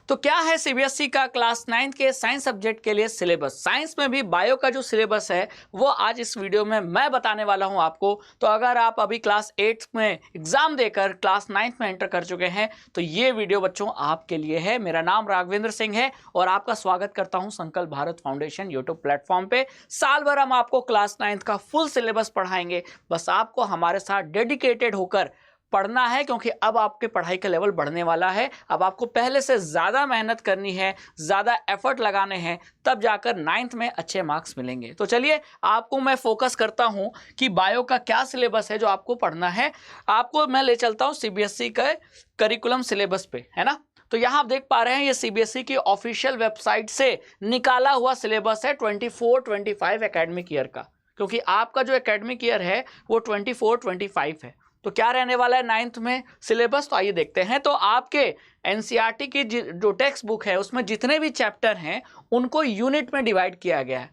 तो क्या है सीबीएसई का क्लास 9 के साइंस सब्जेक्ट के लिए सिलेबस। साइंस में भी बायो का जो सिलेबस है वो आज इस वीडियो में मैं बताने वाला हूं आपको। तो अगर आप अभी क्लास 8 में एग्जाम देकर क्लास 9 में एंटर कर चुके हैं तो ये वीडियो बच्चों आपके लिए है। मेरा नाम राघवेंद्र सिंह है और आपका स्वागत करता हूं संकल्प भारत फाउंडेशन यूट्यूब प्लेटफॉर्म पे। साल भर हम आपको क्लास 9 का फुल सिलेबस पढ़ाएंगे, बस आपको हमारे साथ डेडिकेटेड होकर पढ़ना है, क्योंकि अब आपके पढ़ाई का लेवल बढ़ने वाला है। अब आपको पहले से ज़्यादा मेहनत करनी है, ज़्यादा एफर्ट लगाने हैं, तब जाकर 9th में अच्छे मार्क्स मिलेंगे। तो चलिए आपको मैं फोकस करता हूं कि बायो का क्या सिलेबस है जो आपको पढ़ना है। आपको मैं ले चलता हूं सीबीएसई के करिकुलम सिलेबस पे, है ना। तो यहाँ आप देख पा रहे हैं ये सीबीएसई की ऑफिशियल वेबसाइट से निकाला हुआ सिलेबस है 24-25 एकेडमिक ईयर का, क्योंकि आपका जो एकेडमिक ईयर है वो 24-25 है। तो क्या रहने वाला है 9th में सिलेबस, तो आइए देखते हैं। तो आपके एनसीईआरटी की जो टेक्स्ट बुक है उसमें जितने भी चैप्टर हैं उनको यूनिट में डिवाइड किया गया है।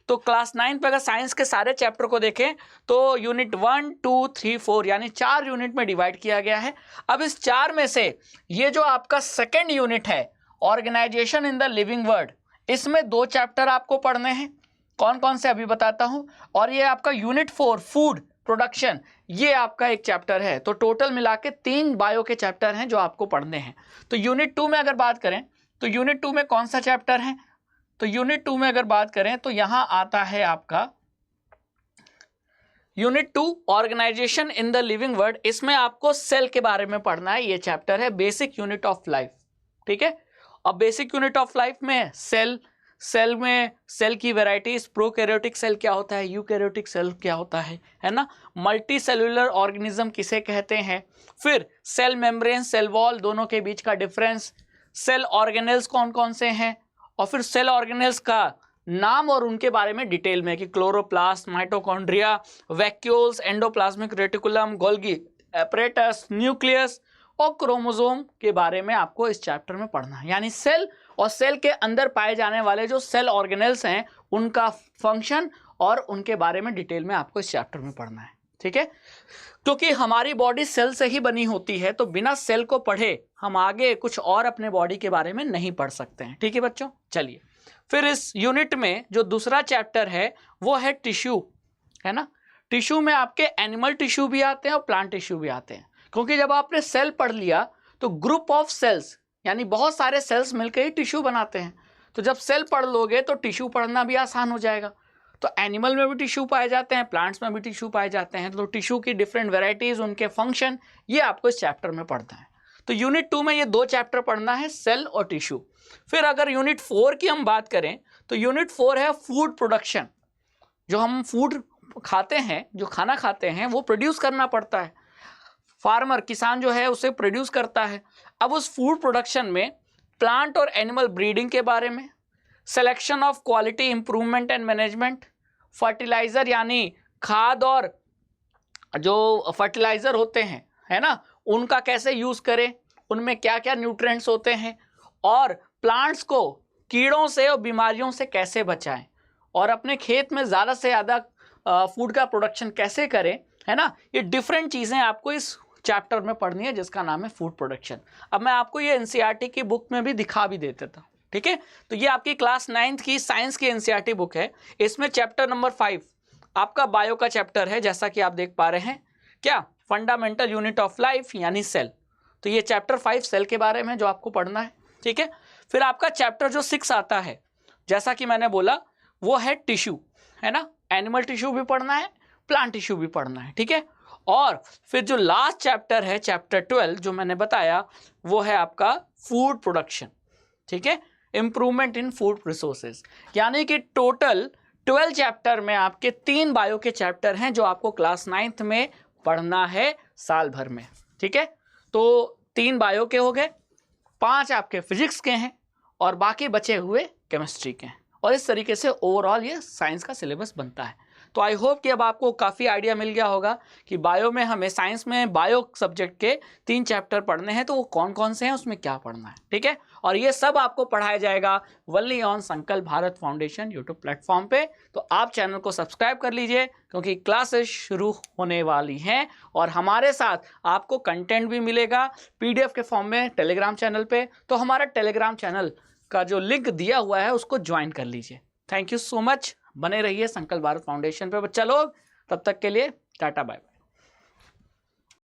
तो क्लास 9 पे अगर साइंस के सारे चैप्टर को देखें तो यूनिट 1, 2, 3, 4 यानी 4 यूनिट में डिवाइड किया गया है। अब इस 4 में से ये जो आपका सेकेंड यूनिट है organisation in the living world, इसमें 2 चैप्टर आपको पढ़ने हैं। कौन कौन से अभी बताता हूं। और ये आपका यूनिट 4 फूड प्रोडक्शन, ये आपका एक चैप्टर है। तो टोटल मिला के 3 बायो के चैप्टर हैं जो आपको पढ़ने हैं। तो यूनिट 2 में अगर बात करें तो यूनिट 2 में कौन सा चैप्टर है, तो यूनिट 2 में अगर बात करें तो यहां आता है आपका unit 2 organisation in the living world. इसमें आपको सेल के बारे में पढ़ना है। ये चैप्टर है बेसिक यूनिट ऑफ लाइफ, ठीक है। अब बेसिक यूनिट ऑफ लाइफ में सेल में सेल की वेराइटीज, प्रोकैरियोटिक सेल क्या होता है, यूकैरियोटिक सेल क्या होता है ना, मल्टी सेलुलर ऑर्गेनिज्म किसे कहते हैं, फिर सेल मेम्ब्रेन, सेल वॉल, दोनों के बीच का डिफरेंस, सेल ऑर्गेनेल्स कौन कौन से हैं, और फिर सेल ऑर्गेनेल्स का नाम और उनके बारे में डिटेल में कि chloroplast, mitochondria, vacuoles, endoplasmic reticulum, Golgi apparatus, nucleus और क्रोमोसोम के बारे में आपको इस चैप्टर में पढ़ना है। यानी सेल और सेल के अंदर पाए जाने वाले जो सेल ऑर्गेनेल्स हैं उनका फंक्शन और उनके बारे में डिटेल में आपको इस चैप्टर में पढ़ना है, ठीक है। क्योंकि हमारी बॉडी सेल से ही बनी होती है, तो बिना सेल को पढ़े हम आगे कुछ और अपने बॉडी के बारे में नहीं पढ़ सकते हैं, ठीक है बच्चों। चलिए फिर इस यूनिट में जो दूसरा चैप्टर है वो है टिश्यू, है ना। टिश्यू में आपके एनिमल टिश्यू भी आते हैं और प्लांट टिश्यू भी आते हैं, क्योंकि जब आपने सेल पढ़ लिया तो ग्रुप ऑफ सेल्स यानी बहुत सारे सेल्स मिलकर ही टिश्यू बनाते हैं। तो जब सेल पढ़ लोगे तो टिश्यू पढ़ना भी आसान हो जाएगा। तो एनिमल में भी टिश्यू पाए जाते हैं, प्लांट्स में भी टिश्यू पाए जाते हैं। तो टिश्यू की डिफरेंट वेराइटीज, उनके फंक्शन, ये आपको इस चैप्टर में पढ़ना है। तो यूनिट 2 में ये 2 चैप्टर पढ़ना है, सेल और टिश्यू। फिर अगर यूनिट 4 की हम बात करें तो यूनिट 4 है फूड प्रोडक्शन। जो हम फूड खाते हैं, जो खाना खाते हैं वो प्रोड्यूस करना पड़ता है। फार्मर, किसान जो है उसे प्रोड्यूस करता है। अब उस फूड प्रोडक्शन में प्लांट और एनिमल ब्रीडिंग के बारे में, selection of quality improvement and management, fertiliser यानी खाद और जो फर्टिलाइजर होते हैं, है ना, उनका कैसे यूज करें, उनमें क्या क्या न्यूट्रिएंट्स होते हैं, और प्लांट्स को कीड़ों से और बीमारियों से कैसे बचाएं, और अपने खेत में ज़्यादा से ज़्यादा फूड का प्रोडक्शन कैसे करें, है ना। ये डिफरेंट चीज़ें आपको इस चैप्टर में पढ़नी है जिसका नाम है फूड प्रोडक्शन। अब मैं आपको ये एनसीईआरटी की बुक में भी दिखा भी देता था, ठीक है। तो ये आपकी क्लास 9th की साइंस की एनसीईआरटी बुक है। इसमें चैप्टर नंबर 5 आपका बायो का चैप्टर है, जैसा कि आप देख पा रहे हैं। क्या, फंडामेंटल यूनिट ऑफ लाइफ यानी सेल। तो ये चैप्टर 5 सेल के बारे में जो आपको पढ़ना है, ठीक है। फिर आपका चैप्टर जो 6 आता है, जैसा कि मैंने बोला, वो है टिश्यू, है ना। एनिमल टिश्यू भी पढ़ना है, प्लांट टिश्यू भी पढ़ना है, ठीक है। और फिर जो लास्ट चैप्टर है, चैप्टर 12 जो मैंने बताया, वो है आपका फूड प्रोडक्शन, ठीक है, इंप्रूवमेंट इन फूड रिसोर्सेज। यानी कि टोटल 12 चैप्टर में आपके 3 बायो के चैप्टर हैं जो आपको क्लास 9th में पढ़ना है साल भर में, ठीक है। तो 3 बायो के हो गए, 5 आपके फिजिक्स के हैं और बाकी बचे हुए केमिस्ट्री के हैं। और इस तरीके से ओवरऑल ये साइंस का सिलेबस बनता है। तो आई होप कि अब आपको काफ़ी आइडिया मिल गया होगा कि बायो में हमें, साइंस में बायो सब्जेक्ट के 3 चैप्टर पढ़ने हैं, तो वो कौन कौन से हैं, उसमें क्या पढ़ना है, ठीक है। और ये सब आपको पढ़ाया जाएगा वनली ऑन संकल्प भारत फाउंडेशन यूट्यूब प्लेटफॉर्म पे। तो आप चैनल को सब्सक्राइब कर लीजिए क्योंकि क्लासेस शुरू होने वाली हैं और हमारे साथ आपको कंटेंट भी मिलेगा PDF के फॉर्म में टेलीग्राम चैनल पे। तो हमारा टेलीग्राम चैनल का जो लिंक दिया हुआ है उसको ज्वाइन कर लीजिए। थैंक यू सो मच, बने रहिए संकल्प भारत फाउंडेशन पे बच्चा लोग। तब तक के लिए टाटा बाय बाय।